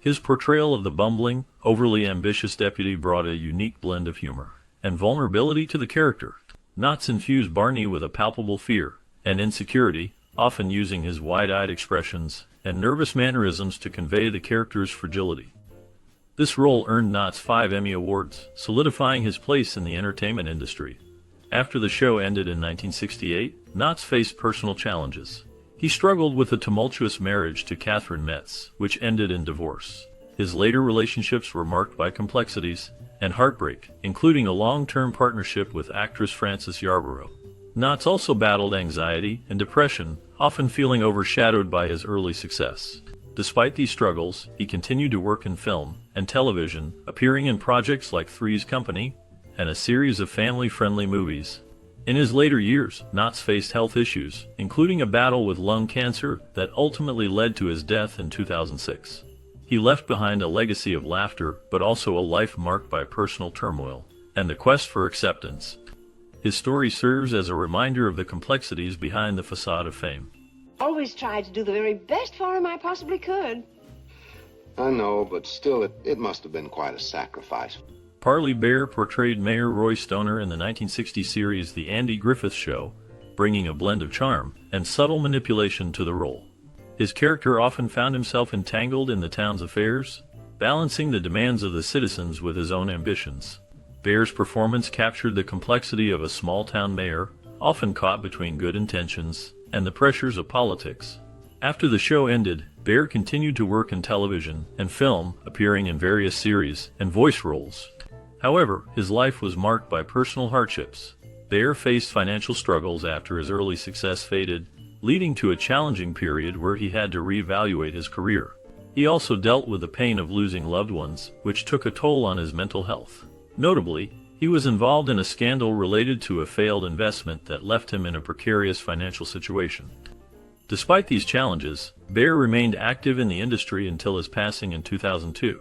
Speaker 2: His portrayal of the bumbling, overly ambitious deputy brought a unique blend of humor and vulnerability to the character. Knotts infused Barney with a palpable fear and insecurity, often using his wide-eyed expressions and nervous mannerisms to convey the character's fragility. This role earned Knotts 5 Emmy Awards, solidifying his place in the entertainment industry. After the show ended in 1968, Knotts faced personal challenges. He struggled with a tumultuous marriage to Catherine Metz, which ended in divorce. His later relationships were marked by complexities and heartbreak, including a long-term partnership with actress Frances Yarborough. Knotts also battled anxiety and depression, often feeling overshadowed by his early success. Despite these struggles, he continued to work in film and television, appearing in projects like Three's Company and a series of family-friendly movies. In his later years, Knotts faced health issues, including a battle with lung cancer that ultimately led to his death in 2006. He left behind a legacy of laughter, but also a life marked by personal turmoil and the quest for acceptance. His story serves as a reminder of the complexities behind the facade of fame.
Speaker 1: Always tried to do the very best for him I possibly could.
Speaker 3: I know, but still, it must have been quite a sacrifice.
Speaker 2: Parley Baer portrayed Mayor Roy Stoner in the 1960 series The Andy Griffith Show, bringing a blend of charm and subtle manipulation to the role. His character often found himself entangled in the town's affairs, balancing the demands of the citizens with his own ambitions. Baer's performance captured the complexity of a small-town mayor, often caught between good intentions and the pressures of politics. After the show ended, Baer continued to work in television and film, appearing in various series and voice roles. However, his life was marked by personal hardships. Baer faced financial struggles after his early success faded, leading to a challenging period where he had to reevaluate his career. He also dealt with the pain of losing loved ones, which took a toll on his mental health. Notably, he was involved in a scandal related to a failed investment that left him in a precarious financial situation. Despite these challenges, Baer remained active in the industry until his passing in 2002.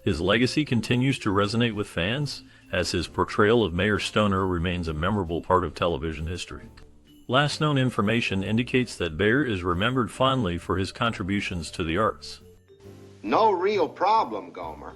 Speaker 2: His legacy continues to resonate with fans, as his portrayal of Mayor Stoner remains a memorable part of television history. Last known information indicates that Baer is remembered fondly for his contributions to the arts.
Speaker 3: No real problem, Gomer.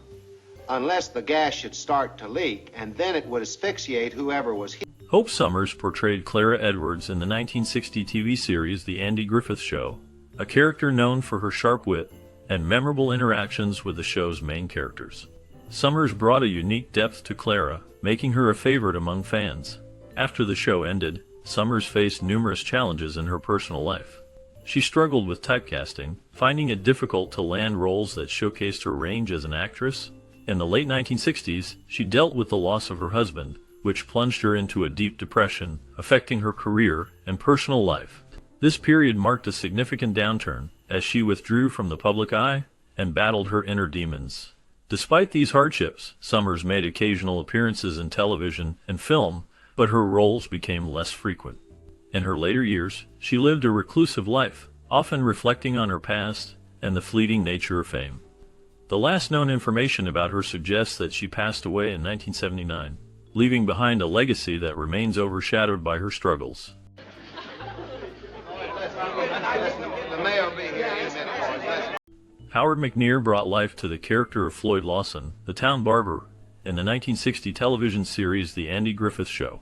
Speaker 3: Unless the gas should start to leak, and then it would asphyxiate whoever was here.
Speaker 2: Hope Summers portrayed Clara Edwards in the 1960 TV series The Andy Griffith Show, a character known for her sharp wit and memorable interactions with the show's main characters. Summers brought a unique depth to Clara, making her a favorite among fans. After the show ended, Summers faced numerous challenges in her personal life. She struggled with typecasting, finding it difficult to land roles that showcased her range as an actress. In the late 1960s, she dealt with the loss of her husband, which plunged her into a deep depression, affecting her career and personal life. This period marked a significant downturn, as she withdrew from the public eye and battled her inner demons. Despite these hardships, Summers made occasional appearances in television and film, but her roles became less frequent. In her later years, she lived a reclusive life, often reflecting on her past and the fleeting nature of fame. The last known information about her suggests that she passed away in 1979, leaving behind a legacy that remains overshadowed by her struggles. Howard McNear brought life to the character of Floyd Lawson, the town barber, in the 1960 television series The Andy Griffith Show.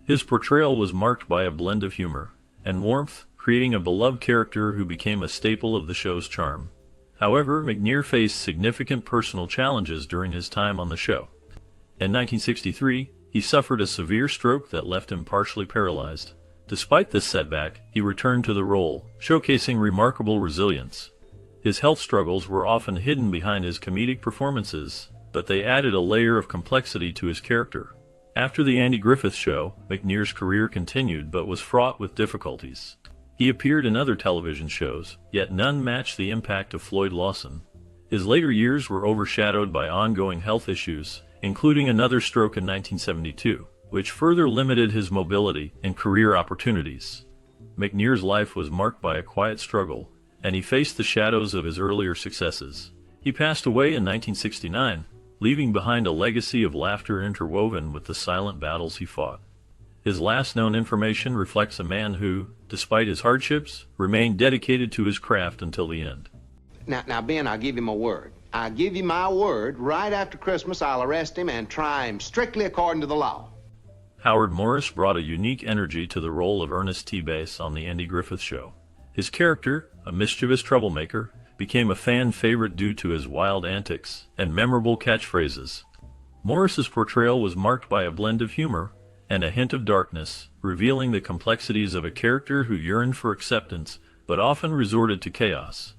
Speaker 2: His portrayal was marked by a blend of humor and warmth, creating a beloved character who became a staple of the show's charm. However, McNear faced significant personal challenges during his time on the show. In 1963, he suffered a severe stroke that left him partially paralyzed. Despite this setback, he returned to the role, showcasing remarkable resilience. His health struggles were often hidden behind his comedic performances, but they added a layer of complexity to his character. After the Andy Griffith Show, McNear's career continued but was fraught with difficulties. He appeared in other television shows, yet none matched the impact of Floyd Lawson. His later years were overshadowed by ongoing health issues, including another stroke in 1972, which further limited his mobility and career opportunities. McNear's life was marked by a quiet struggle, and he faced the shadows of his earlier successes. He passed away in 1969, leaving behind a legacy of laughter interwoven with the silent battles he fought. His last known information reflects a man who, despite his hardships, remained dedicated to his craft until the end.
Speaker 3: Now, Ben, I'll give you my word. I'll give you my word, right after Christmas I'll arrest him and try him strictly according to the law.
Speaker 2: Howard Morris brought a unique energy to the role of Ernest T. Bass on The Andy Griffith Show. His character, a mischievous troublemaker, became a fan favorite due to his wild antics and memorable catchphrases. Morris's portrayal was marked by a blend of humor and a hint of darkness, revealing the complexities of a character who yearned for acceptance but often resorted to chaos.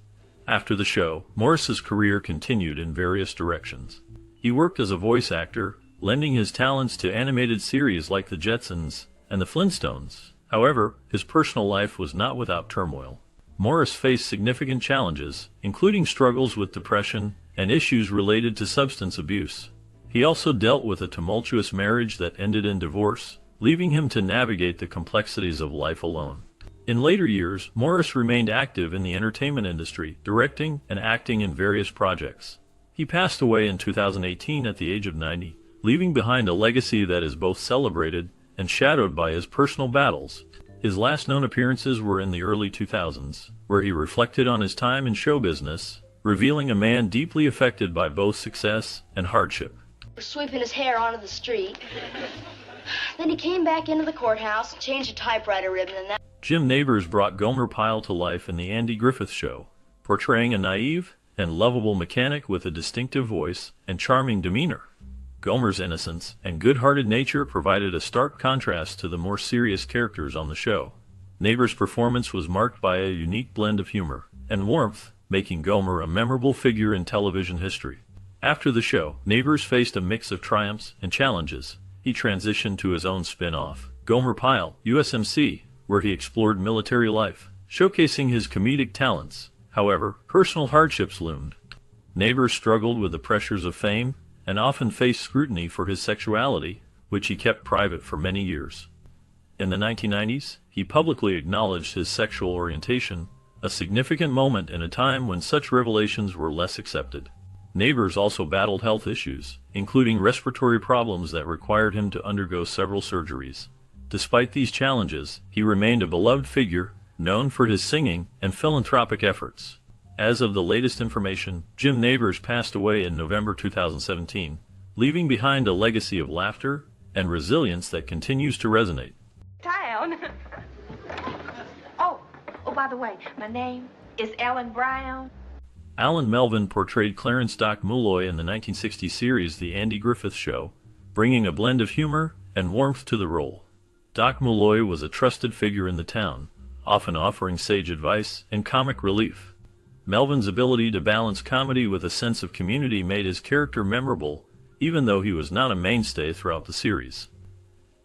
Speaker 2: After the show, Morris's career continued in various directions. He worked as a voice actor, lending his talents to animated series like The Jetsons and The Flintstones. However, his personal life was not without turmoil. Morris faced significant challenges, including struggles with depression and issues related to substance abuse. He also dealt with a tumultuous marriage that ended in divorce, leaving him to navigate the complexities of life alone. In later years, Morris remained active in the entertainment industry, directing and acting in various projects. He passed away in 2018 at the age of 90, leaving behind a legacy that is both celebrated and shadowed by his personal battles. His last known appearances were in the early 2000s, where he reflected on his time in show business, revealing a man deeply affected by both success and hardship.
Speaker 12: Sweeping his hair onto the street. Then he came back into the courthouse, changed a typewriter ribbon, and that...
Speaker 2: Jim Nabors brought Gomer Pyle to life in The Andy Griffith Show, portraying a naive and lovable mechanic with a distinctive voice and charming demeanor. Gomer's innocence and good-hearted nature provided a stark contrast to the more serious characters on the show. Nabors' performance was marked by a unique blend of humor and warmth, making Gomer a memorable figure in television history. After the show, Nabors faced a mix of triumphs and challenges. He transitioned to his own spin-off, Gomer Pyle, USMC, where he explored military life, showcasing his comedic talents. However, personal hardships loomed. Nabors struggled with the pressures of fame and often faced scrutiny for his sexuality, which he kept private for many years. In the 1990s, he publicly acknowledged his sexual orientation, a significant moment in a time when such revelations were less accepted. Nabors also battled health issues, including respiratory problems that required him to undergo several surgeries. Despite these challenges, he remained a beloved figure, known for his singing and philanthropic efforts. As of the latest information, Jim Nabors passed away in November 2017, leaving behind a legacy of laughter and resilience that continues to resonate.
Speaker 1: Town. Oh, by the way, my name is Ellen Brown.
Speaker 2: Alan Melvin portrayed Clarence Doc Mulloy in the 1960 series The Andy Griffith Show, bringing a blend of humor and warmth to the role. Doc Mulloy was a trusted figure in the town, often offering sage advice and comic relief. Melvin's ability to balance comedy with a sense of community made his character memorable, even though he was not a mainstay throughout the series.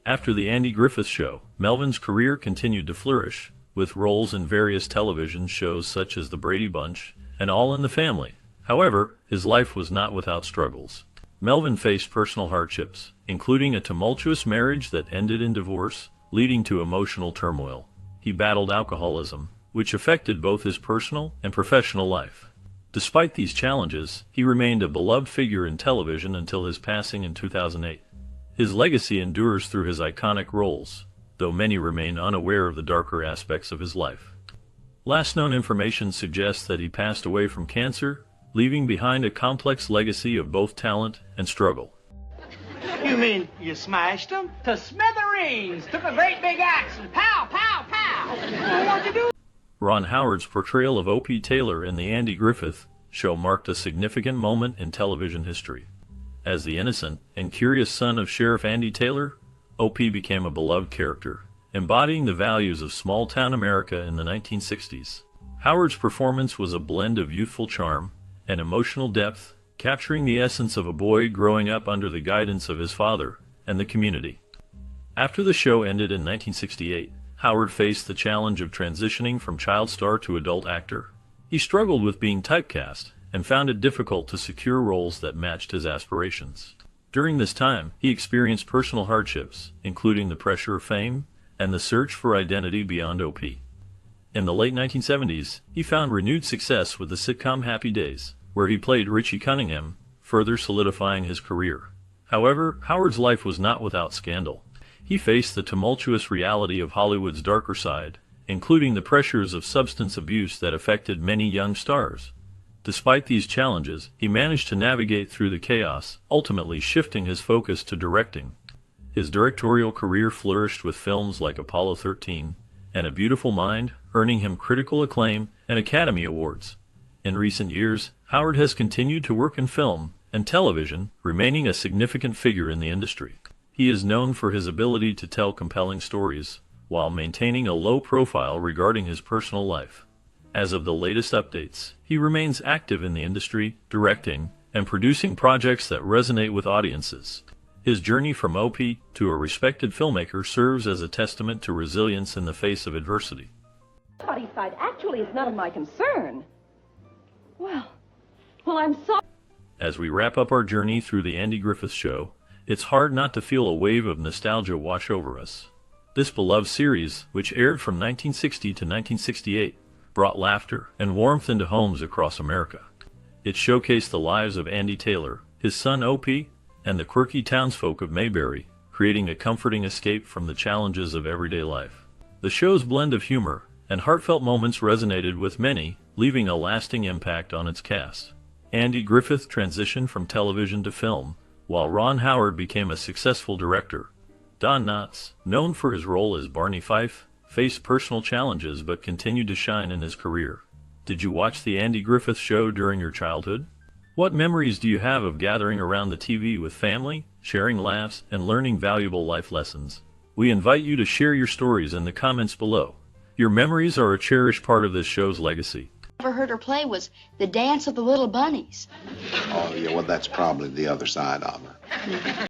Speaker 2: After The Andy Griffith Show, Melvin's career continued to flourish, with roles in various television shows such as The Brady Bunch and All in the Family. However, his life was not without struggles. Melvin faced personal hardships, including a tumultuous marriage that ended in divorce, leading to emotional turmoil. He battled alcoholism, which affected both his personal and professional life. Despite these challenges, he remained a beloved figure in television until his passing in 2008. His legacy endures through his iconic roles, though many remain unaware of the darker aspects of his life. Last known information suggests that he passed away from cancer, leaving behind a complex legacy of both talent and struggle.
Speaker 7: You You mean you smashed them? To smithereens. Took a great big axe and pow, pow, pow. Well, what'd you do?
Speaker 2: Ron Howard's portrayal of O.P. Taylor in the Andy Griffith Show marked a significant moment in television history. As the innocent and curious son of Sheriff Andy Taylor, O.P. became a beloved character, embodying the values of small-town America in the 1960s. Howard's performance was a blend of youthful charm and emotional depth, capturing the essence of a boy growing up under the guidance of his father and the community. After the show ended in 1968, Howard faced the challenge of transitioning from child star to adult actor. He struggled with being typecast and found it difficult to secure roles that matched his aspirations. During this time, he experienced personal hardships, including the pressure of fame and the search for identity beyond O.P. In the late 1970s, he found renewed success with the sitcom Happy Days, where he played Richie Cunningham, further solidifying his career. However, Howard's life was not without scandal. He faced the tumultuous reality of Hollywood's darker side, including the pressures of substance abuse that affected many young stars. Despite these challenges, he managed to navigate through the chaos, ultimately shifting his focus to directing. His directorial career flourished with films like Apollo 13 and A Beautiful Mind, earning him critical acclaim and Academy Awards. In recent years, Howard has continued to work in film and television, remaining a significant figure in the industry. He is known for his ability to tell compelling stories, while maintaining a low profile regarding his personal life. As of the latest updates, he remains active in the industry, directing and producing projects that resonate with audiences. His journey from O.P. to a respected filmmaker serves as a testament to resilience in the face of adversity.
Speaker 13: Somebody's side actually is none of my concern. Well, I'm sorry.
Speaker 2: As we wrap up our journey through the Andy Griffith Show, it's hard not to feel a wave of nostalgia wash over us. This beloved series, which aired from 1960 to 1968, brought laughter and warmth into homes across America. It showcased the lives of Andy Taylor, his son O.P., and the quirky townsfolk of Mayberry, creating a comforting escape from the challenges of everyday life. The show's blend of humor and heartfelt moments resonated with many, leaving a lasting impact on its cast. Andy Griffith transitioned from television to film, while Ron Howard became a successful director. Don Knotts, known for his role as Barney Fife, faced personal challenges but continued to shine in his career. Did you watch the Andy Griffith Show during your childhood? What memories do you have of gathering around the TV with family, sharing laughs, and learning valuable life lessons? We invite you to share your stories in the comments below. Your memories are a cherished part of this show's legacy.
Speaker 12: Ever heard her play was The Dance of the Little Bunnies.
Speaker 3: Oh, yeah, well, that's probably the other side of her.